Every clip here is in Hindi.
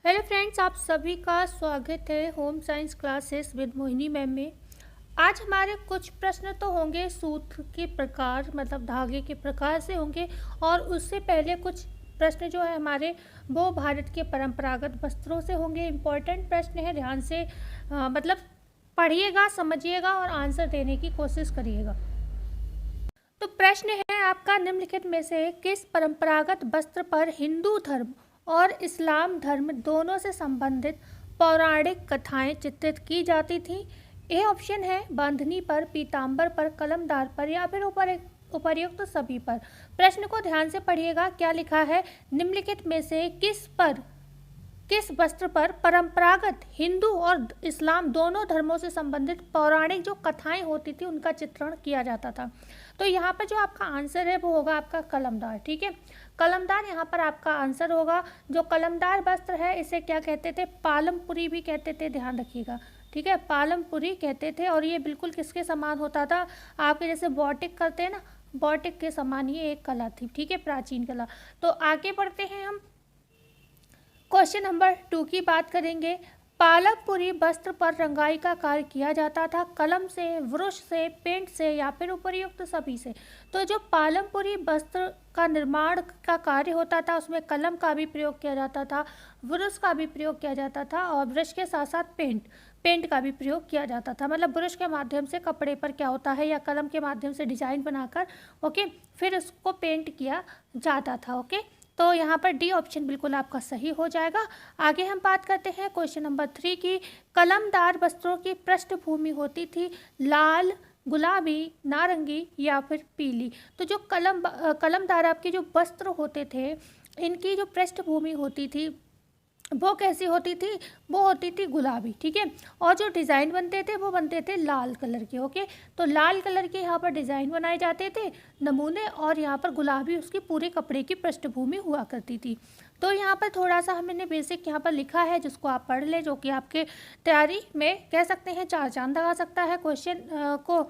हेलो फ्रेंड्स, आप सभी का स्वागत है home science classes with Mohini ma'am में। आज हमारे कुछ प्रश्न तो होंगे सूत्र के प्रकार मतलब धागे के प्रकार से होंगे, और उससे पहले कुछ प्रश्न जो है हमारे वो भारत के परंपरागत वस्त्रों से होंगे। इम्पोर्टेंट प्रश्न है, ध्यान से मतलब पढ़िएगा, समझिएगा और आंसर देने की कोशिश करिएगा। तो प्रश्न है आपका, निम्नलिखित में से किस परंपरागत वस्त्र पर हिंदू धर्म और इस्लाम धर्म दोनों से संबंधित पौराणिक कथाएं चित्रित की जाती थीं? ए ऑप्शन है बांधनी पर, पीताम्बर पर, कलमदार पर या फिर उपर्युक्त सभी पर। प्रश्न को ध्यान से पढ़िएगा। क्या लिखा है, निम्नलिखित में से किस वस्त्र पर परंपरागत हिंदू और इस्लाम दोनों धर्मों से संबंधित पौराणिक जो कथाएं होती थी उनका चित्रण किया जाता था? तो यहाँ पर जो आपका आंसर है वो होगा आपका कलमदार। ठीक है, कलमदार यहाँ पर आपका आंसर होगा। जो कलमदार वस्त्र है इसे क्या कहते थे? पालमपुरी भी कहते थे, ध्यान रखिएगा। ठीक है, पालमपुरी कहते थे। और ये बिल्कुल किसके समान होता था? आपके जैसे बॉटिक करते हैं ना, बॉटिक के समान ये एक कला थी। ठीक है, प्राचीन कला। तो आगे बढ़ते हैं, हम क्वेश्चन नंबर 2 की बात करेंगे। पालमपुरी वस्त्र पर रंगाई का कार्य किया जाता था कलम से, ब्रश से, पेंट से या फिर उपर्युक्त सभी से? तो जो पालमपुरी वस्त्र का निर्माण का कार्य होता था उसमें कलम का भी प्रयोग किया जाता था, ब्रश का भी प्रयोग किया जाता था और ब्रश के साथ साथ पेंट का भी प्रयोग किया जाता था। मतलब ब्रश के माध्यम से कपड़े पर क्या होता है या कलम के माध्यम से डिजाइन बनाकर फिर उसको पेंट किया जाता था। तो यहाँ पर डी ऑप्शन बिल्कुल आपका सही हो जाएगा। आगे हम बात करते हैं क्वेश्चन नंबर 3 की। कलमदार वस्त्रों की पृष्ठभूमि होती थी लाल, गुलाबी, नारंगी या फिर पीली? तो जो कलमदार आपके जो वस्त्र होते थे इनकी जो पृष्ठभूमि होती थी वो कैसी होती थी? वो होती थी गुलाबी। ठीक है, और जो डिज़ाइन बनते थे वो बनते थे लाल कलर के। तो लाल कलर के यहाँ पर डिज़ाइन बनाए जाते थे नमूने, और यहाँ पर गुलाबी उसकी पूरे कपड़े की पृष्ठभूमि हुआ करती थी। तो यहाँ पर थोड़ा सा हमने बेसिक यहाँ पर लिखा है जिसको आप पढ़ लें, जो कि आपके तैयारी में कह सकते हैं चार चांद लगा सकता है। क्वेश्चन को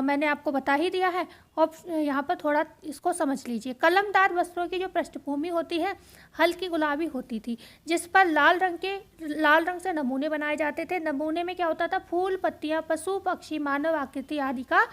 मैंने आपको बता ही दिया है। और यहाँ पर थोड़ा इसको समझ लीजिए। कलमदार वस्त्रों की जो पृष्ठभूमि होती है हल्की गुलाबी होती थी, जिस पर लाल रंग से नमूने बनाए जाते थे। नमूने में क्या होता था? फूल, पत्तियां, पशु, पक्षी, मानव आकृति आदि का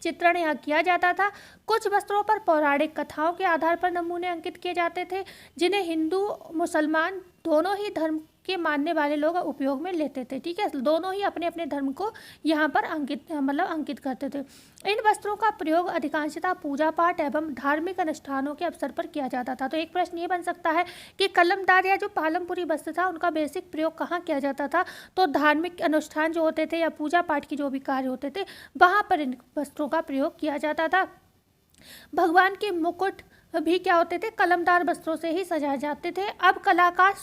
चित्रण यहाँ किया जाता था। कुछ वस्त्रों पर पौराणिक कथाओं के आधार पर नमूने अंकित किए जाते थे, जिन्हें हिंदू मुसलमान दोनों ही धर्म के मानने वाले लोग उपयोग में लेते थे। ठीक है, दोनों ही अपने अपने धर्म को यहाँ पर अंकित करते थे। इन वस्त्रों का प्रयोग अधिकांशतः पूजा पाठ एवं धार्मिक अनुष्ठानों के अवसर पर किया जाता था। तो एक प्रश्न ये बन सकता है कि कलमदार या जो पालमपुरी वस्त्र था उनका बेसिक प्रयोग कहाँ किया जाता था? तो धार्मिक अनुष्ठान जो होते थे या पूजा पाठ की जो भी कार्य होते थे वहाँ पर इन वस्त्रों का प्रयोग किया जाता था। भगवान के मुकुट भी क्या होते थे? कलमदार वस्त्रों से ही सजाए जाते थे। अब कलाकार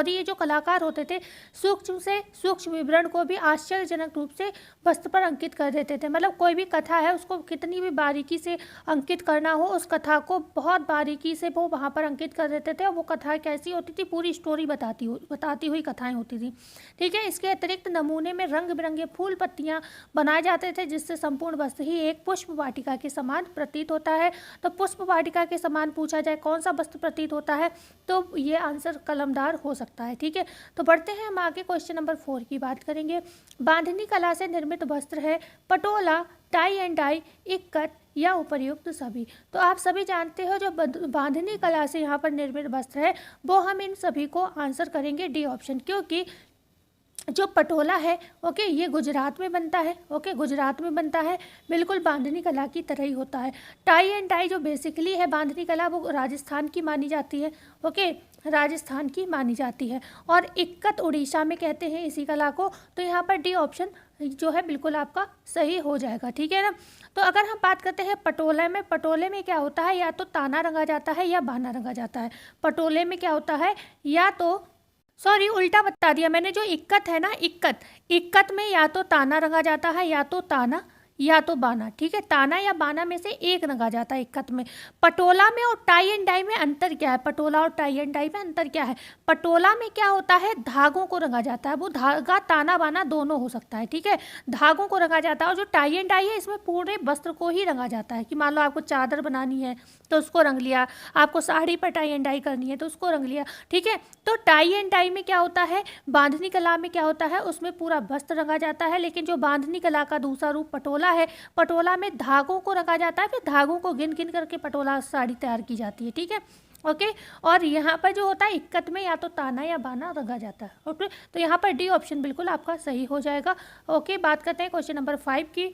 ये जो कलाकार होते थे सूक्ष्म से सूक्ष्म विवरण को भी आश्चर्यजनक रूप से वस्त्र पर अंकित कर देते थे। मतलब कोई भी कथा है उसको कितनी भी बारीकी से अंकित करना हो, उस कथा को बहुत बारीकी से वो वहाँ पर अंकित कर देते थे। और वो कथा कैसी होती थी? पूरी स्टोरी बताती हुई कथाएं होती थी। ठीक है, इसके अतिरिक्त नमूने में रंग बिरंगे फूल पत्तियाँ बनाए जाते थे, जिससे संपूर्ण वस्त्र ही एक पुष्प वाटिका के समान प्रतीत होता है। तो पुष्प वाटिका के समान पूछा जाए कौन सा वस्त्र प्रतीत होता है, तो ये आंसर कलमदार हो सकता है। ठीक है, तो बढ़ते हैं हम आगे। क्वेश्चन नंबर 4 की बात करेंगे। बांधनी कला से निर्मित वस्त्र है Patola, tie and dye, ikat या उपर्युक्त सभी? तो आप सभी जानते हो जो बांधनी कला से यहाँ पर निर्मित वस्त्र है वो हम इन सभी को आंसर करेंगे डी ऑप्शन, क्योंकि जो पटोला है ये गुजरात में बनता है। गुजरात में बनता है, बिल्कुल बांधनी कला की तरह ही होता है। टाई एंड डाई जो बेसिकली है बांधनी कला वो राजस्थान की मानी जाती है। राजस्थान की मानी जाती है। और इक्कत उड़ीसा में कहते हैं इसी कला को। तो यहाँ पर डी ऑप्शन जो है बिल्कुल आपका सही हो जाएगा। ठीक है ना। तो अगर हम बात करते हैं पटोले में क्या होता है? या तो ताना रंगा जाता है या बाना रंगा जाता है। पटोले में क्या होता है? या तो उल्टा बता दिया मैंने। जो इक्कत है ना, इक्कत में या तो ताना रंगा जाता है या तो ताना या तो बाना। ठीक है, ताना या बाना में से एक रंगा जाता है इक्कत में। पटोला में और टाई एंड डाई में अंतर क्या है? पटोला और टाई एंड डाई में अंतर क्या है? पटोला में क्या होता है, धागों को रंगा जाता है, वो धागा ताना बाना दोनों हो सकता है। ठीक है, धागों को रंगा जाता है। और जो टाई एंड डाई है इसमें पूरे वस्त्र को ही रंगा जाता है, कि मान लो आपको चादर बनानी है तो उसको रंग लिया, आपको साड़ी पर टाई एंड डाई करनी है तो उसको रंग लिया। ठीक है, तो टाई एंड डाई में क्या होता है, बांधनी कला में क्या होता है, उसमें पूरा वस्त्र रंगा जाता है। लेकिन जो बांधनी कला का दूसरा रूप पटोला है, पटोला में धागों को रंगा जाता है, फिर धागों को गिन गिन करके पटोला साड़ी तैयार की जाती है। ठीक है, ओके। और यहाँ पर जो होता है इक्कत में या तो ताना या बाना रंगा जाता है। ओके, तो यहाँ पर डी ऑप्शन बिल्कुल आपका सही हो जाएगा। ओके, बात करते हैं क्वेश्चन नंबर 5 की।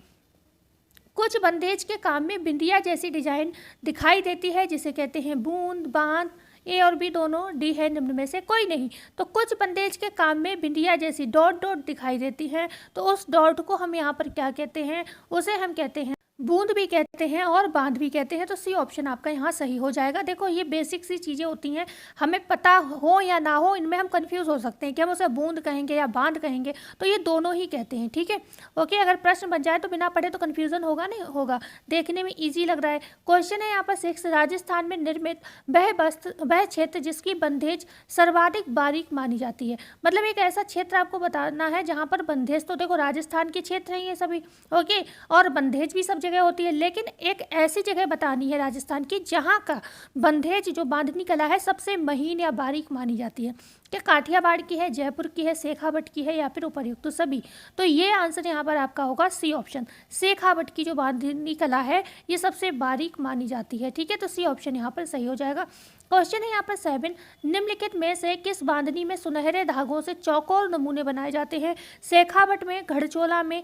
कुछ बंदेज के काम में बिंदिया जैसी डिजाइन दिखाई देती है, जिसे कहते हैं बूंद बांध। ए और बी दोनों, डी है निम्न में से कोई नहीं। तो कुछ बंदेज के काम में बिंदिया जैसी डॉट डॉट दिखाई देती है, तो उस डॉट को हम यहाँ पर क्या कहते हैं, उसे हम कहते हैं बूंद भी कहते हैं और बांध भी कहते हैं। तो सी ऑप्शन आपका यहाँ सही हो जाएगा। देखो ये बेसिक सी चीज़ें होती हैं, हमें पता हो या ना हो इनमें हम कंफ्यूज हो सकते हैं कि हम उसे बूंद कहेंगे या बांध कहेंगे, तो ये दोनों ही कहते हैं। ठीक है, ओके। अगर प्रश्न बन जाए तो बिना पढ़े तो कन्फ्यूजन होगा नहीं होगा, देखने में ईजी लग रहा है। क्वेश्चन है यहाँ पर 6, राजस्थान में निर्मित वह क्षेत्र जिसकी बंधेज सर्वाधिक बारीक मानी जाती है। मतलब एक ऐसा क्षेत्र आपको बताना है जहाँ पर बंधेज, तो देखो राजस्थान के क्षेत्र हैं ये सभी, ओके, और बंधेज भी सब जगह होती है, लेकिन एक ऐसी जगह बतानी है राजस्थान की जहाँ का बंधेज जो बांधनी कला है सबसे महीन या बारीक मानी जाती है। क्या काठियावाड़ की है, जयपुर की है, शेखावट की है, या फिर उपर्युक्त तो सभी। तो ये आंसर यहाँ पर आपका होगा सी ऑप्शन, शेखावट की जो बांधनी कला है ये सबसे बारीक मानी जाती है। ठीक है, तो सी ऑप्शन यहाँ पर सही हो जाएगा। क्वेश्चन है यहाँ पर 7, निम्नलिखित में से किस बांधनी में सुनहरे धागों से चौकोर नमूने बनाए जाते हैं? शेखावट में, घड़चोला में,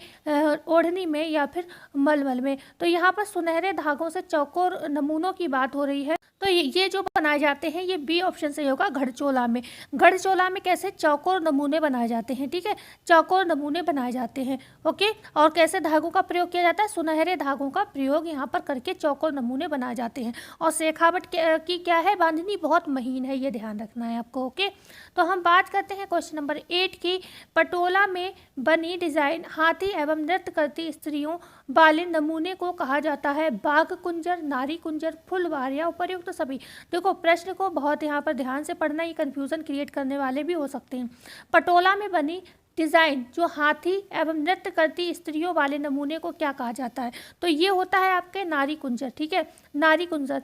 ओढ़नी में, या फिर मलमल में। तो यहाँ पर सुनहरे धागों से चौकोर नमूनों की बात हो रही है, तो ये जो बनाए जाते हैं ये बी ऑप्शन से होगा, घड़चोला में। घड़चोला में कैसे चौकोर नमूने बनाए जाते हैं। ठीक है, चौकोर नमूने बनाए जाते हैं, ओके। और कैसे धागों का प्रयोग किया जाता है, सुनहरे धागों का प्रयोग यहाँ पर करके चौकोर नमूने बनाए जाते हैं। और शेखावट की क्या है, बांधनी बहुत महीन है, ये ध्यान रखना है आपको, ओके। तो हम बात करते हैं क्वेश्चन नंबर 8 की। पटोला में बनी डिजाइन हाथी एवं नृत्य करती स्त्रियों वाले नमूने को कहा जाता है बाघ कुंजर, नारी कुंजर, फुलवार या उपर्युक्त तो सभी। देखो प्रश्न को बहुत यहाँ पर ध्यान से पढ़ना, ये कन्फ्यूजन क्रिएट करने वाले भी हो सकते हैं। पटोला में बनी डिजाइन जो हाथी एवं नृत्य करती स्त्रियों वाले नमूने को क्या कहा जाता है? तो ये होता है आपके नारी कुंजर। ठीक है, नारी कुंजर।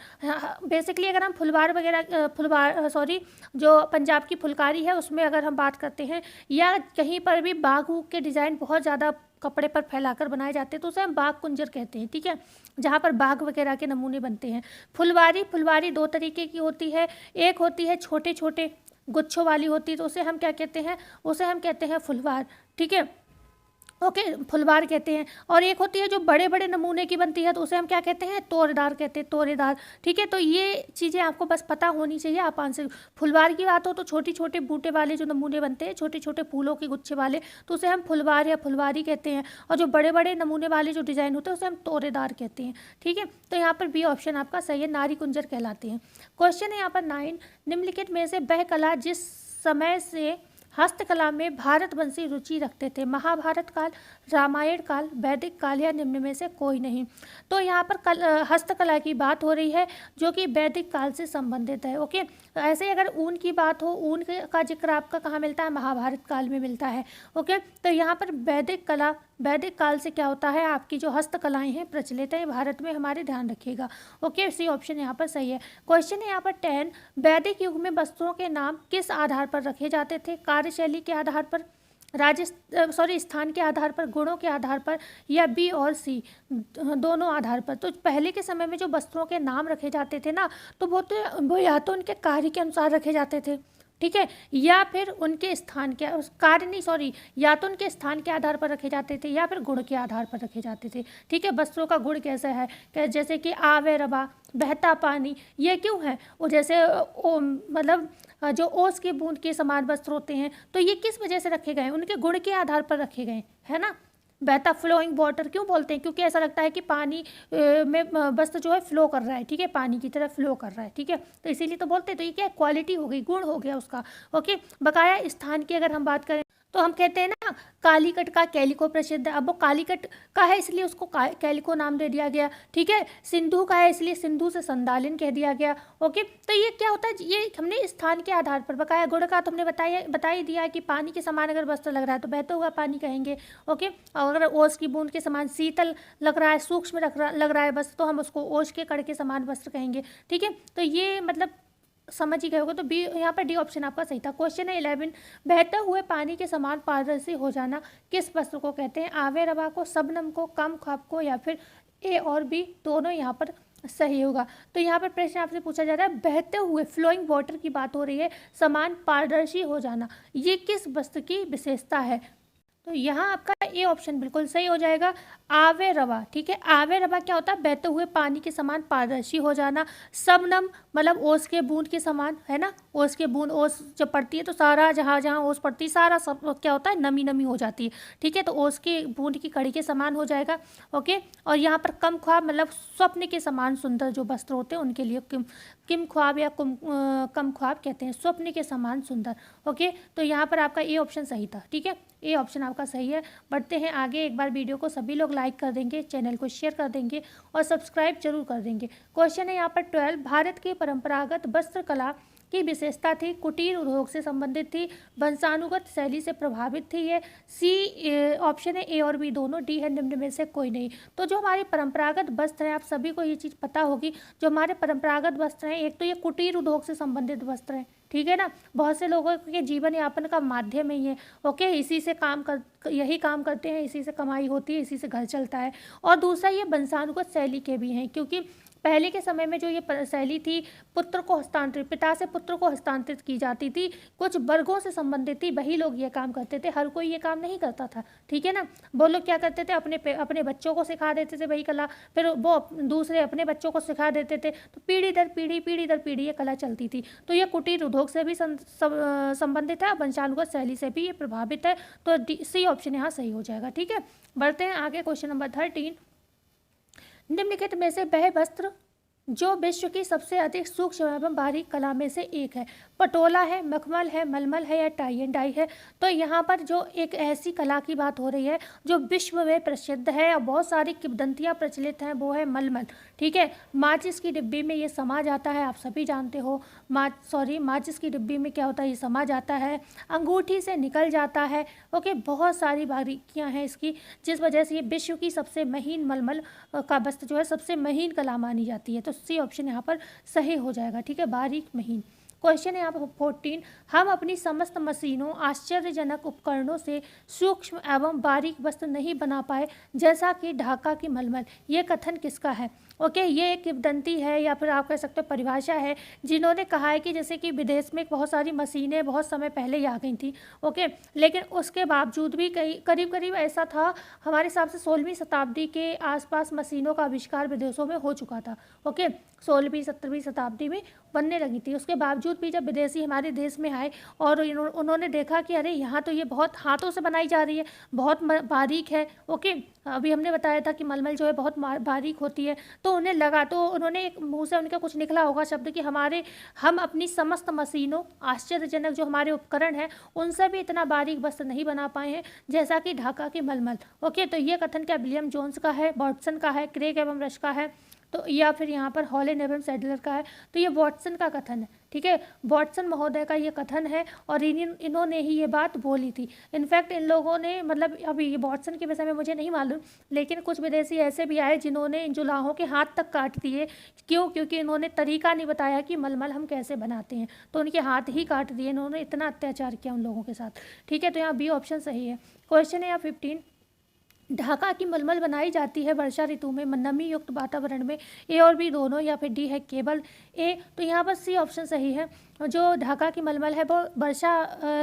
बेसिकली अगर हम जो पंजाब की फुलकारी है उसमें अगर हम बात करते हैं, या कहीं पर भी बाघ के डिज़ाइन बहुत ज़्यादा कपड़े पर फैलाकर बनाए जाते हैं तो उसे हम बाघ कुंजर कहते हैं। ठीक है, जहाँ पर बाघ वगैरह के नमूने बनते हैं। फुलवारी 2 तरीके की होती है, एक होती है छोटे छोटे गुच्छों वाली होती है, तो उसे हम क्या कहते हैं, उसे हम कहते हैं फुलवार। ठीक है, ओके, फुलवार कहते हैं। और एक होती है जो बड़े बड़े नमूने की बनती है, तो उसे हम क्या कहते हैं, तोरेदार कहते हैं, तोरेदार। ठीक है, तो ये चीज़ें आपको बस पता होनी चाहिए, आप आंसर। फुलवार की बात हो तो छोटे छोटे बूटे वाले जो नमूने बनते हैं, छोटे छोटे फूलों के गुच्छे वाले, तो उसे हम फुलवार या फुलवारी कहते हैं। और जो बड़े बड़े नमूने वाले जो डिज़ाइन होते हैं उसे हम तोरेदार कहते हैं। ठीक है, तो यहाँ पर बी ऑप्शन आपका सही है, नारी कुंजर कहलाते हैं। क्वेश्चन है यहाँ पर 9, निम्नलिखित में से वह कला जिस समय से हस्तकला में भारतवंशी रुचि रखते थे, महाभारत काल, रामायण काल, वैदिक काल, या निम्न में से कोई नहीं। तो यहाँ पर हस्तकला की बात हो रही है जो कि वैदिक काल से संबंधित है, ओके। ऐसे अगर ऊन की बात हो, ऊन का जिक्र आपका कहाँ मिलता है, महाभारत काल में मिलता है, ओके। तो यहाँ पर वैदिक काल से क्या होता है, आपकी जो हस्तकलाएं हैं प्रचलित हैं भारत में, हमारे ध्यान रखिएगा, ओके। सी ऑप्शन यहाँ पर सही है। क्वेश्चन है यहाँ पर 10, वैदिक युग में वस्त्रों के नाम किस आधार पर रखे जाते थे? कार्यशैली के आधार पर, स्थान के आधार पर, गुणों के आधार पर, या बी और सी दोनों आधार पर। तो पहले के समय में जो वस्त्रों के नाम रखे जाते थे ना, तो वो या तो उनके कार्य के अनुसार रखे जाते थे, ठीक है, या फिर उनके स्थान के या तो उनके स्थान के आधार पर रखे जाते थे या फिर गुण के आधार पर रखे जाते थे। ठीक है, वस्त्रों का गुण कैसा है, जैसे कि आवे रबा, बहता पानी, ये क्यों है, वो जैसे मतलब जो ओस की बूंद के समान वस्त्र होते हैं, तो ये किस वजह से रखे गए, उनके गुण के आधार पर रखे गए, है ना। बहता फ्लोइंग वाटर क्यों बोलते हैं, क्योंकि ऐसा लगता है कि पानी में वस्त्र जो है फ्लो कर रहा है, ठीक है, पानी की तरह फ्लो कर रहा है, ठीक है, तो इसीलिए तो बोलते हैं। तो ये क्या क्वालिटी हो गई, गुण हो गया उसका, ओके। बकाया स्थान की अगर हम बात करें तो हम कहते हैं ना कालीकट का कैलिको प्रसिद्ध है, अब वो कालीकट का है इसलिए उसको कैलिको नाम दे दिया गया, ठीक है। सिंधु का है इसलिए सिंधु से संदालिन कह दिया गया, ओके। तो ये क्या होता है, ये हमने स्थान के आधार पर बकाया। गुड़ का तो हमने बता ही दिया कि पानी के समान अगर वस्त्र लग रहा है तो बहता हुआ पानी कहेंगे, ओके। और अगर ओस की बूंद के समान शीतल लग रहा है, सूक्ष्म लग रहा है वस्त्र, तो हम उसको ओस के कण के समान वस्त्र कहेंगे, ठीक है। तो ये मतलब समझ ही गए होगा। तो बी, यहाँ पर डी ऑप्शन आपका सही था। क्वेश्चन है 11, बहते हुए पानी के समान पारदर्शी हो जाना किस वस्त्र को कहते हैं? आवे रवा को, शबनम को, कम ख्वाब को, या फिर ए और बी दोनों यहाँ पर सही होगा। तो यहाँ पर प्रश्न आपसे पूछा जा रहा है, बहते हुए फ्लोइंग वाटर की बात हो रही है, समान पारदर्शी हो जाना, ये किस वस्त्र की विशेषता है? तो यहाँ आपका ए ऑप्शन बिल्कुल सही हो जाएगा, आवे रवा, ठीक है। आवे रवा क्या होता है? बहते हुए पानी के समान पारदर्शी हो जाना। शबनम मतलब ओस के बूंद के समान, है ना, ओस के बूंद, ओस जब पड़ती है तो सारा जहाँ जहाँ ओस पड़ती है सारा सब क्या होता है, नमी नमी हो जाती है, ठीक है। तो ओस के बूंद की कड़ी के समान हो जाएगा, ओके। और यहाँ पर कम ख्वाब मतलब स्वप्न के समान सुंदर जो वस्त्र होते हैं उनके लिए किम ख्वाब या कम ख्वाब कहते हैं, स्वप्न के समान सुंदर, ओके। तो यहाँ पर आपका ए ऑप्शन सही था, ठीक है। ए ऑप्शन आपका सही है। बढ़ते हैं आगे। एक बार वीडियो को सभी लोग लाइक कर देंगे, चैनल को शेयर कर देंगे और सब्सक्राइब जरूर कर देंगे। क्वेश्चन है यहाँ पर 12, भारत की परंपरागत वस्त्र कला की विशेषता थी, कुटीर उद्योग से संबंधित थी, वंशानुगत शैली से प्रभावित थी। ये सी ऑप्शन है, ए और बी दोनों, डी है निम्न में से कोई नहीं। तो जो हमारे परंपरागत वस्त्र हैं, आप सभी को ये चीज़ पता होगी, जो हमारे परंपरागत वस्त्र हैं, एक तो ये कुटीर उद्योग से संबंधित वस्त्र हैं, ठीक है ना। बहुत से लोगों के जीवन यापन का माध्यम ही है, ओके। इसी से यही काम करते हैं, इसी से कमाई होती है, इसी से घर चलता है। और दूसरा ये वंशानुगत शैली के भी हैं, क्योंकि पहले के समय में जो ये शैली थी, पुत्र को हस्तांतरित, पिता से पुत्र को हस्तांतरित की जाती थी, कुछ वर्गों से संबंधित थी, वही लोग ये काम करते थे, हर कोई ये काम नहीं करता था, ठीक है ना। वो लोग क्या करते थे, अपने बच्चों को सिखा देते थे वही कला, फिर वो दूसरे अपने बच्चों को सिखा देते थे, तो पीढ़ी दर पीढ़ी ये कला चलती थी। तो ये कुटीर उद्योग से भी संबंधित है, वंशानुगत शैली से भी ये प्रभावित है। तो सी ऑप्शन यहाँ सही हो जाएगा, ठीक है। बढ़ते हैं आगे। क्वेश्चन नंबर 13, निम्नलिखित में से वह वस्त्र जो विश्व की सबसे अधिक सूक्ष्म एवं बारीक कला में से एक है, पटोला है, मखमल है, मलमल है, या टाई एंड डाई है? तो यहाँ पर जो एक ऐसी कला की बात हो रही है जो विश्व में प्रसिद्ध है और बहुत सारी किंवदंतियाँ प्रचलित हैं, वो है मलमल, ठीक है। माचिस की डिब्बी में ये समा जाता है, आप सभी जानते हो। माचिस की डिब्बी में क्या होता है, ये समा जाता है, अंगूठी से निकल जाता है, ओके। बहुत सारी बारीकियाँ हैं इसकी, जिस वजह से ये विश्व की सबसे महीन मलमल का वस्त्र जो है सबसे महीन कला मानी जाती है। तो सी ऑप्शन यहाँ पर सही हो जाएगा, ठीक है, बारीक महीन। क्वेश्चन है यहाँ पर 14, हम अपनी समस्त मशीनों, आश्चर्यजनक उपकरणों से सूक्ष्म एवं बारीक वस्त्र नहीं बना पाए, जैसा कि ढाका की मलमल, ये कथन किसका है? ओके, ये एक किंवदंती है या फिर आप कह सकते हो परिभाषा है, जिन्होंने कहा है कि जैसे कि विदेश में बहुत सारी मशीनें बहुत समय पहले ही आ गई थी, ओके, लेकिन उसके बावजूद भी करीब करीब ऐसा था, हमारे हिसाब से 16वीं शताब्दी के आसपास मशीनों का आविष्कार विदेशों में हो चुका था, ओके। 16वीं 17वीं शताब्दी में बनने लगी थी। उसके बावजूद भी जब विदेशी हमारे देश में आए और उन्होंने देखा कि अरे यहाँ तो ये बहुत हाथों से बनाई जा रही है, बहुत बारीक है, ओके। अभी हमने बताया था कि मलमल जो है बहुत बारीक होती है, तो उन्हें लगा, तो उन्होंने एक मुंह से उनका कुछ निकला होगा शब्द कि हम अपनी समस्त मशीनों, आश्चर्यजनक जो हमारे उपकरण हैं, उनसे भी इतना बारीक वस्त्र नहीं बना पाए हैं जैसा कि ढाका की मलमल, ओके। तो ये कथन क्या विलियम जोन्स का है, वॉटसन का है, क्रेग एवं रश का है, तो या फिर यहाँ पर हॉलन एवं सैडलर का है? तो ये वॉटसन का कथन है, ठीक है। वॉटसन महोदय का ये कथन है और इन्होंने ही ये बात बोली थी। इनफैक्ट इन लोगों ने, मतलब अभी ये वॉटसन के विषय में मुझे नहीं मालूम, लेकिन कुछ विदेशी ऐसे भी आए जिन्होंने इन जुलाहों के हाथ तक काट दिए। क्यों? क्योंकि इन्होंने तरीका नहीं बताया कि मलमल हम कैसे बनाते हैं, तो उनके हाथ ही काट दिए। इन्होंने इतना अत्याचार किया उन लोगों के साथ, ठीक है। तो यहाँ बी ऑप्शन सही है। क्वेश्चन है यहाँ 15, ढाका की मलमल बनाई जाती है वर्षा ऋतु में नमी युक्त वातावरण में, ए और बी दोनों, या फिर डी है केवल ए? तो यहाँ पर सी ऑप्शन सही है। जो ढाका की मलमल है वो वर्षा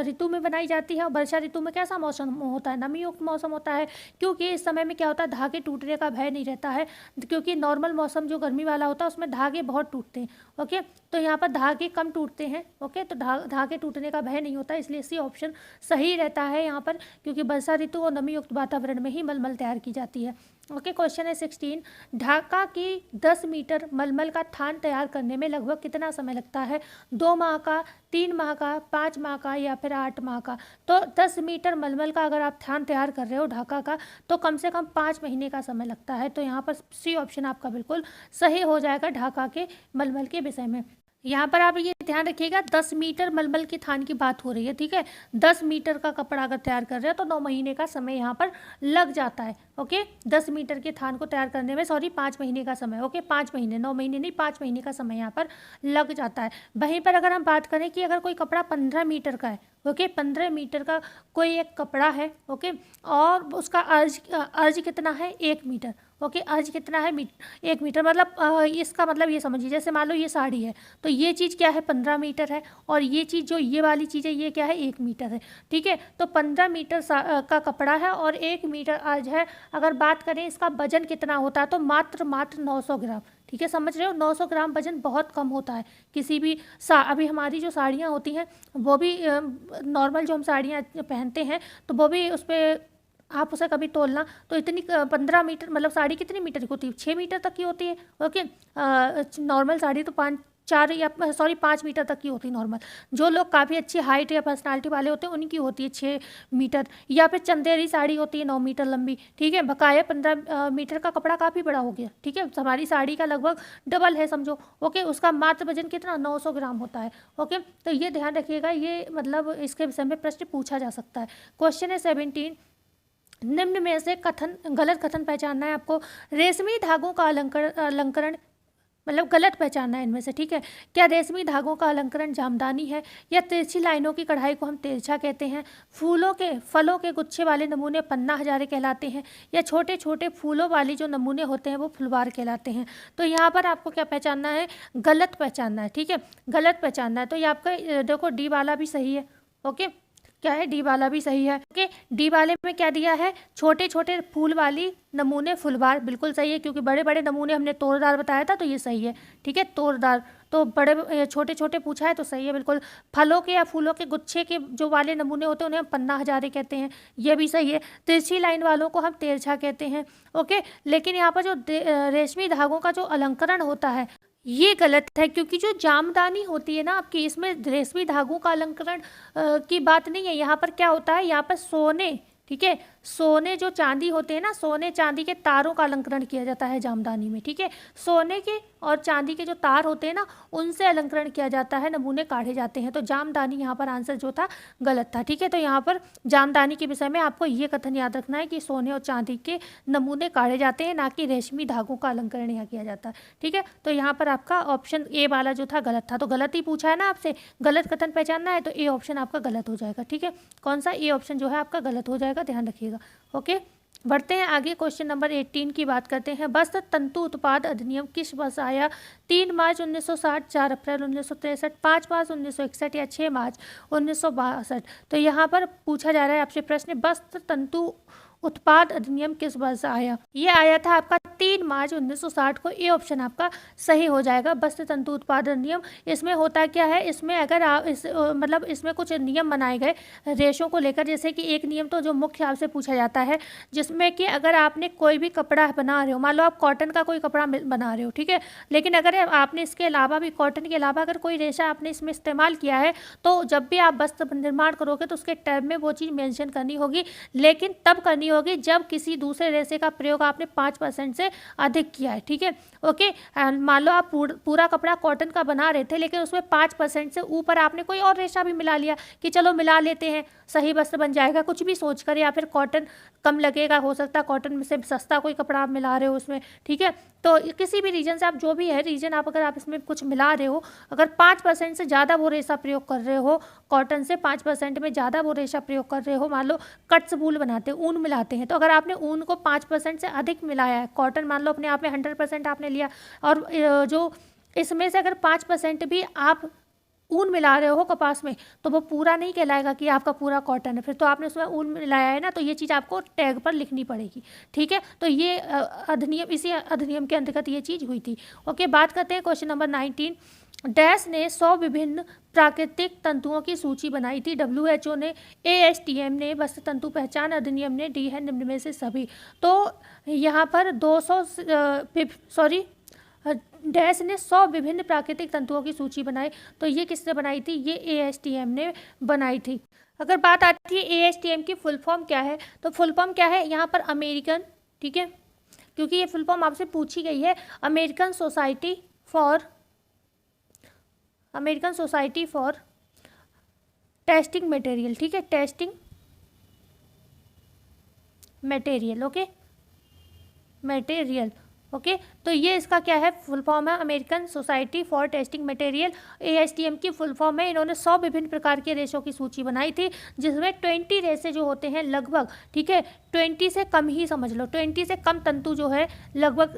ऋतु में बनाई जाती है, और वर्षा ऋतु में कैसा मौसम होता है? नमी युक्त मौसम होता है, क्योंकि इस समय में क्या होता है, धागे टूटने का भय नहीं रहता है, क्योंकि नॉर्मल मौसम जो गर्मी वाला होता है उसमें धागे बहुत टूटते हैं, ओके। तो यहाँ पर धागे कम टूटते हैं, ओके, तो धागे टूटने का भय नहीं होता, इसलिए सी ऑप्शन सही रहता है यहाँ पर, क्योंकि वर्षा ऋतु और नमी युक्त वातावरण में ही मलमल तैयार की जाती है। ओके, क्वेश्चन है 16, ढाका की 10 मीटर मलमल का थान तैयार करने में लगभग कितना समय लगता है? 2 माह का, 3 माह का, 5 माह का या फिर 8 माह का? तो 10 मीटर मलमल का अगर आप थान तैयार कर रहे हो ढाका का, तो कम से कम 5 महीने का समय लगता है। तो यहाँ पर सी ऑप्शन आपका बिल्कुल सही हो जाएगा ढाका के मलमल के विषय में। यहाँ पर आप ये ध्यान रखिएगा, 10 मीटर मलमल की थान की बात हो रही है, ठीक है। 10 मीटर का कपड़ा अगर तैयार कर रहे हो तो 9 महीने का समय यहाँ पर लग जाता है। ओके, 10 मीटर के थान को तैयार करने में 5 महीने का समय, ओके 5 महीने, 9 महीने नहीं, 5 महीने का समय यहाँ पर लग जाता है। वहीं पर अगर हम बात करें कि अगर कोई कपड़ा 15 मीटर का है, ओके 15 मीटर का कोई एक कपड़ा है, ओके, और उसका अर्ज कितना है? 1 मीटर। ओके, अर्ज कितना है? 1 मीटर। मतलब इसका मतलब ये समझिए, जैसे मान लो ये साड़ी है, तो ये चीज़ क्या है? 15 मीटर है, और ये चीज़ जो ये वाली चीज़ है ये क्या है? 1 मीटर है, ठीक है। तो 15 मीटर का कपड़ा है और 1 मीटर अर्ज है। अगर बात करें इसका वजन कितना होता है, तो मात्र 900 ग्राम, ठीक है, समझ रहे हो? 900 ग्राम वजन बहुत कम होता है किसी भी अभी हमारी जो साड़ियाँ होती हैं वो भी नॉर्मल जो हम साड़ियाँ पहनते हैं, तो वो भी उस पर आप उसे कभी तोलना, तो इतनी 15 मीटर, मतलब साड़ी कितनी मीटर की होती है? 6 मीटर तक की होती है। ओके, नॉर्मल साड़ी तो 5 मीटर तक की होती है नॉर्मल। जो लोग काफ़ी अच्छी हाइट या पर्सनालिटी वाले होते हैं उनकी होती है 6 मीटर, या फिर चंदेरी साड़ी होती है 9 मीटर लंबी, ठीक है। बकाया 15 मीटर का कपड़ा काफ़ी बड़ा हो गया, ठीक है, हमारी साड़ी का लगभग डबल है समझो। ओके, उसका मात्र वजन कितना? 900 ग्राम होता है। ओके, तो ये ध्यान रखिएगा, ये मतलब इसके विषय में प्रश्न पूछा जा सकता है। क्वेश्चन है 17, निम्न में से गलत कथन पहचानना है आपको। रेशमी धागों का अलंकरण मतलब गलत पहचानना है इनमें से, ठीक है। क्या रेशमी धागों का अलंकरण जामदानी है, या तिरछी लाइनों की कढ़ाई को हम तिरछा कहते हैं? फलों के गुच्छे वाले नमूने पन्ना हजारे कहलाते हैं, या छोटे छोटे फूलों वाली जो नमूने होते हैं वो फुलवार कहलाते हैं? तो यहाँ पर आपको क्या पहचानना है? गलत पहचानना है, ठीक है, गलत पहचानना है। तो ये आपका देखो डी वाला भी सही है। ओके, क्या है? डी वाला भी सही है। ओके, डी वाले में क्या दिया है? छोटे छोटे फूल वाली नमूने फुलवार, बिल्कुल सही है, क्योंकि बड़े बड़े नमूने हमने तोड़दार बताया था, तो ये सही है, ठीक है, तोड़दार। तो बड़े छोटे छोटे पूछा है तो सही है बिल्कुल। फलों के या फूलों के गुच्छे के जो वाले नमूने होते हैं उन्हें हम पन्ना हजारे कहते हैं, ये भी सही है। तिरछी लाइन वालों को हम तिरछा कहते हैं। ओके, लेकिन यहाँ पर जो रेशमी धागों का जो अलंकरण होता है ये गलत है, क्योंकि जो जामदानी होती है ना आपकी, इसमें रेशमी धागों का अलंकरण की बात नहीं है। यहाँ पर क्या होता है? यहाँ पर सोने, ठीक है, सोने जो चांदी होते हैं ना, सोने चांदी के तारों का अलंकरण किया जाता है जामदानी में, ठीक है। सोने के और चांदी के जो तार होते हैं ना उनसे अलंकरण किया जाता है, नमूने काढ़े जाते हैं। तो जामदानी यहाँ पर आंसर जो था गलत था, ठीक है। तो यहाँ पर जामदानी के विषय में आपको ये कथन याद रखना है कि सोने और चांदी के नमूने काढ़े जाते हैं, ना कि रेशमी धागों का अलंकरण यहाँ किया जाता है, ठीक है। तो यहाँ पर आपका ऑप्शन ए वाला जो था गलत था। तो गलत ही पूछा है ना आपसे, गलत कथन पहचानना है, तो ए ऑप्शन आपका गलत हो जाएगा, ठीक है। कौन सा? ए ऑप्शन जो है आपका गलत हो जाएगा, ध्यान रखिएगा। ओके, बढ़ते हैं आगे। क्वेश्चन नंबर 18 की बात करते हैं। वस्त्र तंतु उत्पाद अधिनियम किस वर्ष आया? 3 मार्च 1960, 4 अप्रैल 1963, 5 मार्च 1961 या 6 मार्च 1962? तो यहाँ पर पूछा जा रहा है आपसे प्रश्न, वस्त्र तंतु उत्पाद अधिनियम किस वर्ष आया? ये आया था आपका 3 मार्च 1960 को। ए ऑप्शन आपका सही हो जाएगा, वस्त्र तंतु उत्पाद अधिनियम। इसमें होता क्या है? इसमें अगर आप मतलब इसमें कुछ नियम बनाए गए रेशों को लेकर, जैसे कि एक नियम तो जो मुख्य आपसे पूछा जाता है, जिसमें कि अगर आपने कोई भी कपड़ा बना रहे हो, मान लो आप कॉटन का कोई कपड़ा बना रहे हो, ठीक है, लेकिन अगर आपने इसके अलावा भी कॉटन के अलावा अगर कोई रेशा आपने इसमें इस्तेमाल किया है, तो जब भी आप वस्त्र निर्माण करोगे तो उसके टैब में वो चीज़ मेंशन करनी होगी, लेकिन तब करनी होगी जब किसी दूसरे रेशे का प्रयोग आपने 5% से अधिक किया है, ठीक है। ओके, मान लो आप पूरा कपड़ा कॉटन का बना रहे थे, लेकिन उसमें 5% से ऊपर आपने कोई और रेशा भी मिला लिया कि चलो मिला लेते हैं, सही वस्त्र बन जाएगा, कुछ भी सोचकर, या फिर कॉटन कम लगेगा, हो सकता है कॉटन में से सस्ता कोई कपड़ा आप मिला रहे हो उसमें, ठीक है। तो किसी भी रीजन से आप, जो भी है रीजन, आप अगर आप इसमें कुछ मिला रहे हो, अगर 5% से ज़्यादा वो रेशा प्रयोग कर रहे हो, कॉटन से 5% में ज़्यादा वो रेशा प्रयोग कर रहे हो, मान लो कट्स वूल बनाते हैं, ऊन मिलाते हैं, तो अगर आपने ऊन को 5% से अधिक मिलाया है, कॉटन मान लो अपने आप में 100% आपने लिया, और जो इसमें से अगर 5% भी आप ऊन मिला रहे हो कपास में, तो वो पूरा नहीं कहलाएगा कि आपका पूरा कॉटन है, फिर तो आपने उसमें ऊन मिलाया है ना, तो ये चीज़ आपको टैग पर लिखनी पड़ेगी, ठीक है। तो ये अधिनियम, इसी अधिनियम के अंतर्गत ये चीज़ हुई थी। ओके, बात करते हैं क्वेश्चन नंबर 19। डैश ने 100 विभिन्न प्राकृतिक तंतुओं की सूची बनाई थी। WHO ने, ASTM ने, वस्त्र तंतु पहचान अधिनियम ने, डी है निम्न में से सभी। तो यहाँ पर 200 सॉरी डैश ने 100 विभिन्न प्राकृतिक तंतुओं की सूची बनाई। तो ये किसने बनाई थी? ये ASTM ने बनाई थी। अगर बात आती है ASTM की फुल फॉर्म क्या है, तो फुल फॉर्म क्या है यहाँ पर अमेरिकन, ठीक है, क्योंकि ये फुल फॉर्म आपसे पूछी गई है, American society for testing material, ठीक है, testing material, okay, material, okay. तो ये इसका क्या है? फुल फॉर्म है American society for testing material. ASTM की फुल फॉर्म है। इन्होंने 100 विभिन्न प्रकार के रेशों की सूची बनाई थी, जिसमें 20 रेशे जो होते हैं लगभग, ठीक है, 20 से कम ही समझ लो, 20 से कम तंतु जो है लगभग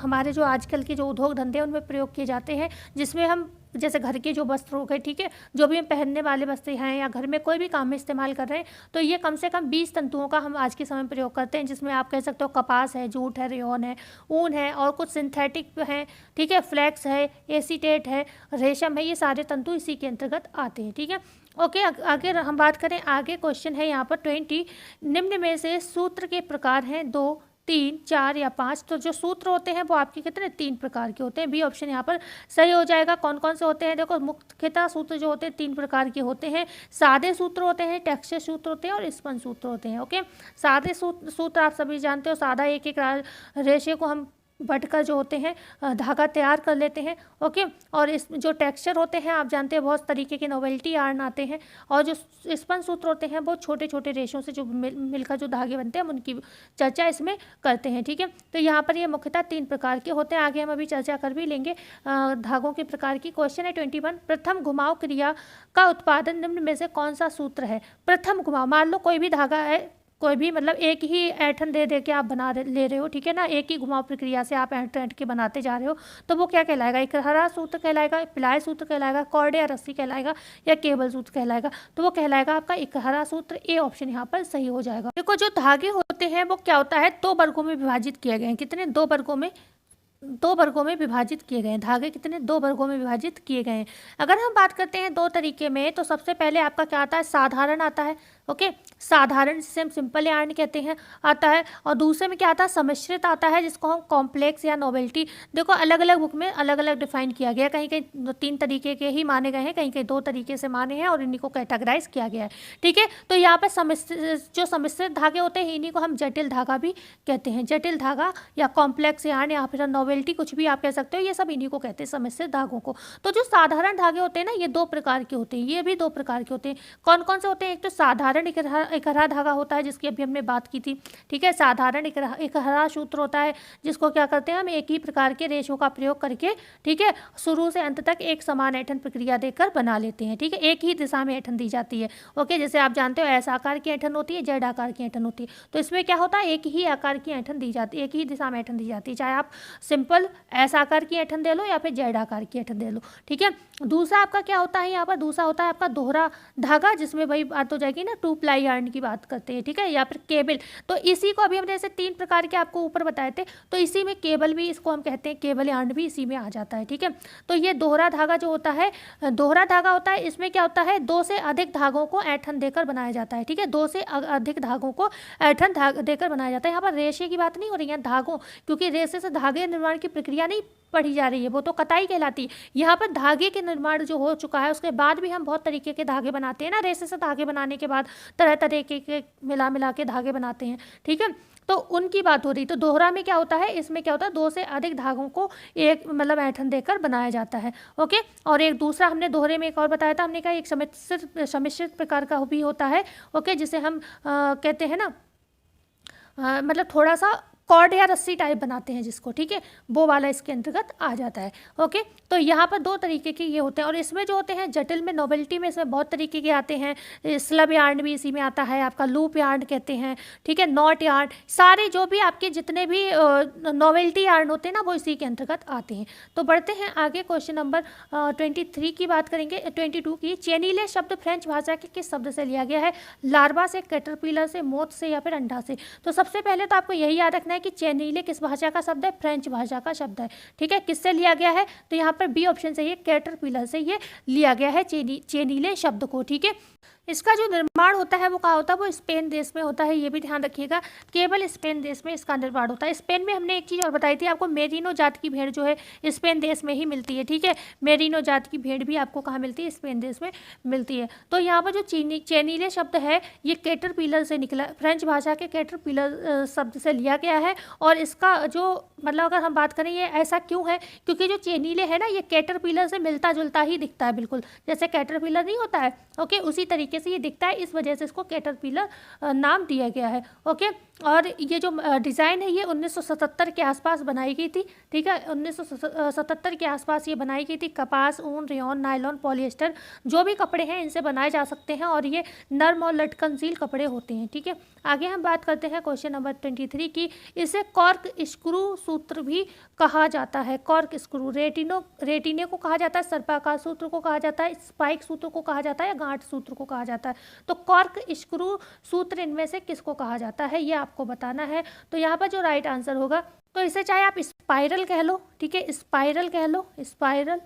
हमारे जो आजकल के जो उद्योग धंधे हैं उनमें प्रयोग किए जाते हैं, जिसमें हम जैसे घर के जो वस्त्र हो गए, ठीक है, जो भी हम पहनने वाले वस्त्र हैं या घर में कोई भी काम में इस्तेमाल कर रहे हैं, तो ये कम से कम 20 तंतुओं का हम आज के समय में प्रयोग करते हैं, जिसमें आप कह सकते हो कपास है, जूट है, रेयॉन है, ऊन है और कुछ सिंथेटिक हैं, ठीक है, फ्लैक्स है, एसीटेट है, रेशम है, ये सारे तंतु इसी के अंतर्गत आते हैं, ठीक है, ओके। आगे हम बात करें, आगे क्वेश्चन है यहाँ पर 20, निम्न में से सूत्र के प्रकार हैं 2, 3, 4 या 5। तो जो सूत्र होते हैं वो आपके कितने? 3 प्रकार के होते हैं। बी ऑप्शन यहाँ पर सही हो जाएगा। कौन कौन से होते हैं? देखो, मुख्यतः सूत्र जो होते हैं 3 प्रकार के होते हैं। सादे सूत्र होते हैं, टेक्सचर सूत्र होते हैं और स्पंज सूत्र होते हैं, ओके। सादे सूत्र आप सभी जानते हो, सादा एक एक रेशे को हम बटकर जो होते हैं धागा तैयार कर लेते हैं, ओके। और इस जो टेक्सचर होते हैं आप जानते हैं बहुत तरीके के नोवेल्टी यार्न आते हैं, और जो स्पंज सूत्र होते हैं वो छोटे छोटे रेशों से जो मिलकर जो धागे बनते हैं उनकी चर्चा इसमें करते हैं, ठीक है। तो यहाँ पर ये मुख्यतः 3 प्रकार के होते हैं। आगे हम अभी चर्चा कर भी लेंगे धागों के प्रकार की। क्वेश्चन है 21, प्रथम घुमाव क्रिया का उत्पादन निम्न में से कौन सा सूत्र है? प्रथम घुमाव, मान लो कोई भी धागा है, कोई भी मतलब एक ही ऐंठन दे के आप ले रहे हो, ठीक है ना, एक ही घुमाव प्रक्रिया से आप ऐंठ के बनाते जा रहे हो, तो वो क्या कहलाएगा? इकहरा सूत्र कहलाएगा, पिलाय सूत्र कहलाएगा, कॉर्ड या रस्सी कहलाएगा, या केबल सूत्र कहलाएगा? तो वो कहलाएगा आपका इकहरा सूत्र। ए ऑप्शन यहाँ पर सही हो जाएगा। देखो, जो धागे होते हैं वो क्या होता है? 2 वर्गों में विभाजित किए गए हैं। कितने? 2 वर्गों में विभाजित किए गए हैं। धागे कितने? 2 वर्गों में विभाजित किए गए हैं। अगर हम बात करते हैं 2 तरीके में, तो सबसे पहले आपका क्या आता है? साधारण आता है, ओके, साधारण जिसे हम सिंपल यार्न कहते हैं आता है। और दूसरे में क्या आता है? सम्मिश्रित आता है, जिसको हम कॉम्प्लेक्स या नोवेल्टी। देखो, अलग अलग बुक में अलग अलग डिफाइन किया गया, कहीं कहीं 3 तरीके के ही माने गए हैं, कहीं कहीं 2 तरीके से माने हैं, और इन्हीं को कैटेगराइज किया गया है, ठीक है। तो यहाँ पर जो सम्मिश्रित धागे होते हैं इन्हीं को हम जटिल धागा भी कहते हैं। जटिल धागा या कॉम्प्लेक्स यार्न या फिर नोवेल्टी, कुछ भी आप कह सकते हो, ये सब इन्हीं को कहते हैं, सम्मिश्रित धागों को। तो जो साधारण धागे होते हैं ना, ये 2 प्रकार के होते हैं, ये भी 2 प्रकार के होते हैं। कौन कौन से होते हैं? एक तो साधारण इकहरा धागा होता है, जिसकी अभी हमने बात की थी, ठीक है। साधारण इकहरा सूत्र होता है, जिसको क्या करते हैं हम? एक ही प्रकार के रेशों का प्रयोग करके, ठीक है, शुरू से अंत तक एक समान ऐंठन प्रक्रिया देकर बना लेते हैं, ठीक है। एक ही दिशा में ऐंठन दी जाती है, ओके। जैसे आप जानते हो एस आकार की ऐंठन होती है, जेड आकार की ऐंठन होती है, तो इसमें क्या होता है? एक ही आकार की ऐंठन दी जाती है, एक ही दिशा में ऐंठन दी जाती है, चाहे आप सिंपल एस आकार की ऐंठन दे लो या फिर जेड आकार की ऐंठन दे लो, ठीक है। दूसरा आपका क्या होता है? यहाँ पर दूसरा होता है आपका दोहरा धागा, जिसमें वही बात हो जाएगी ना, 2 प्लाई यार्न की बात करते हैं, ठीक है, या फिर केबल। तो इसी को अभी हमने जैसे 3 प्रकार के आपको ऊपर बताए थे, तो इसी में केबल भी, इसको हम कहते हैं केबल यार्न भी इसी में आ जाता है, ठीक है। तो ये दोहरा धागा जो होता है, दोहरा धागा होता है, इसमें क्या होता है? 2 से अधिक धागों को ऐंठन देकर बनाया जाता है, ठीक है। 2 से अधिक धागों को ऐंठन देकर बनाया जाता है। यहाँ पर रेशे की बात नहीं हो रही है, धागों, क्योंकि रेशे से धागे निर्माण की प्रक्रिया नहीं पढ़ी जा रही है, वो तो कताई कहलाती है। यहाँ पर धागे के निर्माण जो हो चुका है, उसके बाद भी हम बहुत तरीके के धागे बनाते हैं ना, रेशे से धागे बनाने के बाद तरह तरह के मिला के धागे बनाते हैं, ठीक है। तो उनकी बात हो रही। तो दोहरा में क्या होता है? इसमें क्या होता है? 2 से अधिक धागों को एक मतलब ऐंठन देकर बनाया जाता है, ओके। और एक दूसरा हमने दोहरे में एक और बताया था, हमने कहा एक सम्मिश्रित प्रकार का भी होता है, ओके, जिसे हम कहते हैं ना, मतलब थोड़ा सा कॉर्ड या रस्सी टाइप बनाते हैं जिसको, ठीक है, वो वाला इसके अंतर्गत आ जाता है, ओके। तो यहाँ पर 2 तरीके के ये होते हैं। और इसमें जो होते हैं जटिल में, नोवेल्टी में, इसमें बहुत तरीके के आते हैं। स्लब यार्न भी इसी में आता है, आपका लूप यार्न कहते हैं, ठीक है, नॉट यार्न, सारे जो भी आपके जितने भी नोवेल्टी यार्न होते हैं ना, वो इसी के अंतर्गत आते हैं। तो बढ़ते हैं आगे, क्वेश्चन नंबर 23 की बात करेंगे, 22 की। चेनीले शब्द फ्रेंच भाषा के किस शब्द से लिया गया है? लार्वा से, कैटरपिलर से, मोथ से, या फिर अंडा से? तो सबसे पहले तो आपको यही याद रखना है कि चेनीले किस भाषा का शब्द है, फ्रेंच भाषा का शब्द है। ठीक है, किससे लिया गया है, तो यहाँ पर बी ऑप्शन से ये कैटरपिलर से ये लिया गया है चेनीले शब्द को। ठीक है, इसका जो निर्माण होता है वो कहाँ होता है, वो स्पेन देश में होता है, ये भी ध्यान रखिएगा, केवल स्पेन देश में इसका निर्माण होता है। स्पेन में हमने एक चीज़ और बताई थी आपको, मेरिनो जात की भेड़ जो है स्पेन देश में ही मिलती है। ठीक है, मेरिनो जात की भेड़ भी आपको कहाँ मिलती है, स्पेन देश में मिलती है। तो यहाँ पर जो चेनीले शब्द है ये कैटरपिलर से निकला, फ्रेंच भाषा के कैटरपिलर शब्द से लिया गया है। और इसका जो मतलब अगर हम बात करें ये ऐसा क्यों है, क्योंकि जो चेनीले है ना ये कैटरपिलर से मिलता जुलता ही दिखता है, बिल्कुल जैसे कैटरपिलर नहीं होता है, ओके, उसी तरीके से ये दिखता है, इस वजह से इसको कैटरपिलर नाम दिया गया है। ओके, और ये जो डिज़ाइन है ये 1977 के आसपास बनाई गई थी। ठीक है, 1977 के आसपास ये बनाई गई थी। कपास, ऊन, रेयॉन, नायलॉन, पॉलिएस्टर जो भी कपड़े हैं इनसे बनाए जा सकते हैं और ये नर्म और लटकनशील कपड़े होते हैं। ठीक है, आगे हम बात करते हैं क्वेश्चन नंबर 23 की, इसे कॉर्क स्क्रू सूत्र भी कहा जाता है। कॉर्क स्क्रू, रेटिने को कहा जाता है, सर्पाकार सूत्र को कहा जाता है, स्पाइक सूत्र को कहा जाता है या गांठ सूत्र को कहा जाता है। तो कॉर्क स्क्रू सूत्र इनमें से किसको कहा जाता है ये आपको बताना है। तो यहाँ पर जो राइट आंसर होगा, तो इसे चाहे आप स्पाइरल कह लो, ठीक है, स्पाइरल कह लो, स्पाइरल,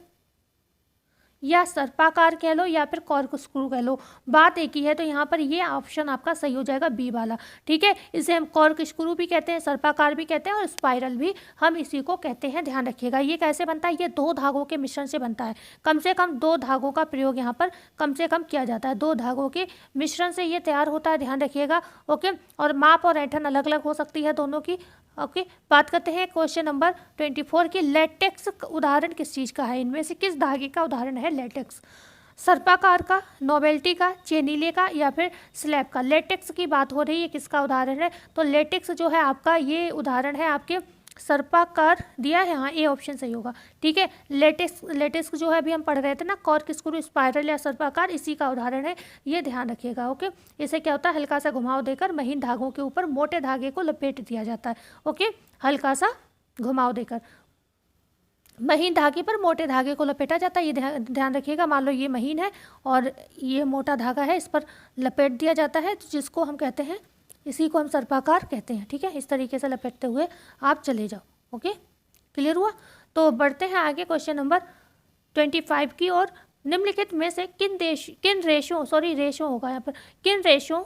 या सर्पाकार कह लो, या फिर कॉर्क स्क्रू कह लो, बात एक ही है। तो यहाँ पर ये ऑप्शन आपका सही हो जाएगा बी वाला। ठीक है, इसे हम कॉर्क स्क्रू भी कहते हैं, सर्पाकार भी कहते हैं और स्पाइरल भी हम इसी को कहते हैं, ध्यान रखिएगा। ये कैसे बनता है, ये दो धागों के मिश्रण से बनता है। कम से कम दो धागों का प्रयोग यहाँ पर कम से कम किया जाता है, दो धागों के मिश्रण से ये तैयार होता है, ध्यान रखिएगा। ओके, और माप और ऐंठन अलग अलग हो सकती है दोनों की। ओके, बात करते हैं क्वेश्चन नंबर 24 की, लेटेक्स उदाहरण किस चीज़ का है, इनमें से किस धागे का उदाहरण है लेटेक्स, सर्पाकार का, नोवेल्टी का, चेनीले का, या फिर स्लैब का। लेटेक्स की बात हो रही है, किसका उदाहरण है, तो लेटेक्स जो है आपका ये उदाहरण है आपके सर्पाकार दिया है, हाँ ए ऑप्शन सही होगा। ठीक है, लेटेक्स जो है अभी हम पढ़ रहे थे ना, कॉर्क स्क्रू, स्पाइरल या सर्पाकार, इसी का उदाहरण है, ये ध्यान रखिएगा। ओके, इसे क्या होता है, हल्का सा घुमाव देकर महीन धागों के ऊपर मोटे धागे को लपेट दिया जाता है। ओके, हल्का सा घुमाव देकर महीन धागे पर मोटे धागे को लपेटा जाता है, ये ध्यान रखिएगा। मान लो ये महीन है और ये मोटा धागा है, इस पर लपेट दिया जाता है, तो जिसको हम कहते हैं, इसी को हम सर्पाकार कहते हैं। ठीक है, इस तरीके से लपेटते हुए आप चले जाओ। ओके, क्लियर हुआ। तो बढ़ते हैं आगे क्वेश्चन नंबर 25 की और, निम्नलिखित में से किन रेशों होगा यहाँ पर, किन रेशों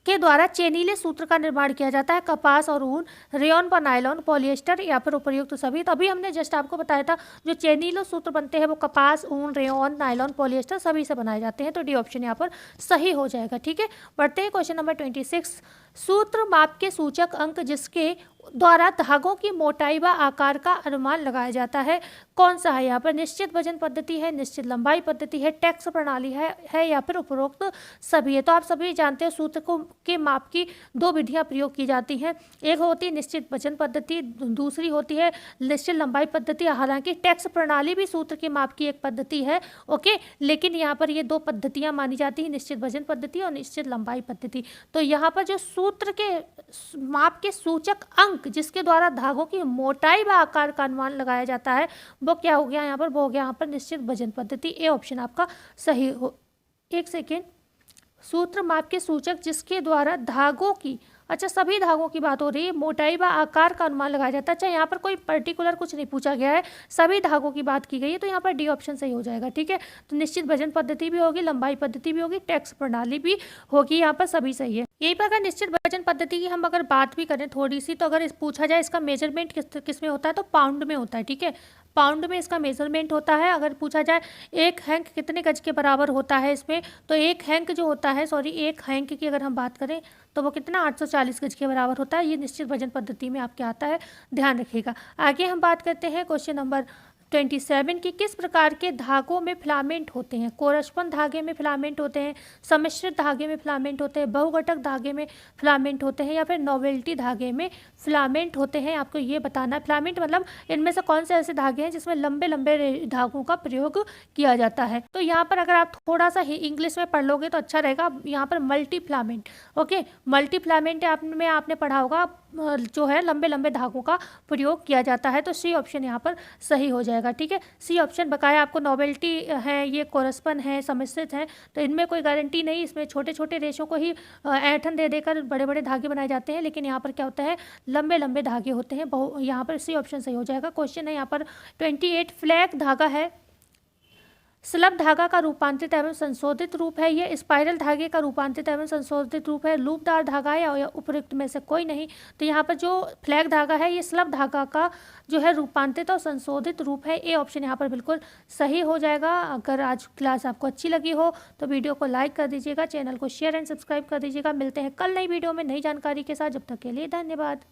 के द्वारा चेनीले सूत्र का निर्माण किया जाता है। कपास और ऊन, रेयॉन व नायलॉन, पॉलिएस्टर या फिर उपयुक्त सभी। तो अभी हमने जस्ट आपको बताया था जो चेनीले सूत्र बनते हैं वो कपास, ऊन, रेयॉन, नायलॉन, पॉलिएस्टर सभी से बनाए जाते हैं। तो डी ऑप्शन यहाँ पर सही हो जाएगा। ठीक है, बढ़ते हैं क्वेश्चन नंबर 26, सूत्र माप के सूचक अंक जिसके द्वारा धागों की मोटाई व आकार का अनुमान लगाया जाता है, कौन सा है यहाँ पर, निश्चित वजन पद्धति है, निश्चित लंबाई पद्धति है, टैक्स प्रणाली है या फिर उपरोक्त सभी है। तो आप सभी जानते हो सूत्र को के माप की दो विधियां प्रयोग की जाती हैं, एक होती है निश्चित वजन पद्धति, दूसरी होती है निश्चित लंबाई पद्धति। हालांकि टैक्स प्रणाली भी सूत्र के माप की एक पद्धति है। ओके, लेकिन यहाँ पर ये दो पद्धतियाँ मानी जाती हैं, निश्चित वजन पद्धति और निश्चित लंबाई पद्धति। तो यहाँ पर जो सूत्र के माप के सूचक अंक जिसके द्वारा धागों की मोटाई व आकार का अनुमान लगाया जाता है वो क्या हो गया यहाँ पर, वो हो गया यहाँ पर निश्चित वजन पद्धति। ए ऑप्शन आपका सही हो। एक सेकेंड, सूत्र माप के सूचक जिसके द्वारा धागों की, अच्छा सभी धागों की बात हो रही है, मोटाई व आकार का अनुमान लगाया जाता है। अच्छा यहाँ पर कोई पर्टिकुलर कुछ नहीं पूछा गया है, सभी धागों की बात की गई है, तो यहाँ पर डी ऑप्शन सही हो जाएगा। ठीक है, तो निश्चित वजन पद्धति भी होगी, लंबाई पद्धति भी होगी, टैक्स प्रणाली भी होगी, यहाँ पर सभी सही है। यही पर अगर निश्चित वजन पद्धति की हम अगर बात भी करें थोड़ी सी, तो अगर पूछा जाए इसका मेजरमेंट किस में होता है, तो पाउंड में होता है। ठीक है, पाउंड में इसका मेजरमेंट होता है। अगर पूछा जाए एक हैंक कितने गज के बराबर होता है इसमें, तो एक हैंक जो होता है, एक हैंक की अगर हम बात करें तो वो कितना 840 गज के बराबर होता है। ये निश्चित वजन पद्धति में आपके आता है, ध्यान रखिएगा। आगे हम बात करते हैं क्वेश्चन नंबर 27 की, किस प्रकार के धागों में फिलामेंट होते हैं, कोरस्पन धागे में फिलामेंट होते हैं, सम्मिश्रित धागे में फिलामेंट होते हैं, बहुघटक धागे में फिलामेंट होते हैं, या फिर नोवेल्टी धागे में फिलामेंट होते हैं। आपको ये बताना है, फिलामेंट मतलब इनमें से कौन से ऐसे धागे हैं जिसमें लंबे लंबे धागों का प्रयोग किया जाता है। तो यहाँ पर अगर आप थोड़ा सा इंग्लिश में पढ़ लोगे तो अच्छा रहेगा। यहाँ पर multi filament, okay, multi filament में आपने पढ़ा होगा, जो है लंबे लंबे धागों का प्रयोग किया जाता है। तो सी ऑप्शन यहाँ पर सही हो जाएगा। ठीक है, सी ऑप्शन बकाया आपको नोवेल्टी है, ये कोरस्पन है, सम्मिश्रित है, तो इनमें कोई गारंटी नहीं, इसमें छोटे छोटे रेशों को ही ऐंठन दे देकर बड़े बड़े धागे बनाए जाते हैं, लेकिन यहाँ पर क्या होता है, लंबे लंबे धागे होते हैं। यहाँ पर सी ऑप्शन सही हो जाएगा। क्वेश्चन है यहाँ पर 28, फ्लैग धागा है, स्लब धागा का रूपांतरित एवं संशोधित रूप है, ये स्पाइरल धागे का रूपांतरित एवं संशोधित रूप है, लूपदार धागा है, या उपयुक्त में से कोई नहीं। तो यहाँ पर जो फ्लैग धागा है ये स्लब धागा का जो है रूपांतरित और संशोधित रूप है। ए ऑप्शन यहाँ पर बिल्कुल सही हो जाएगा। अगर आज क्लास आपको अच्छी लगी हो तो वीडियो को लाइक कर दीजिएगा, चैनल को शेयर एंड सब्सक्राइब कर दीजिएगा। मिलते हैं कल नई वीडियो में नई जानकारी के साथ, जब तक के लिए धन्यवाद।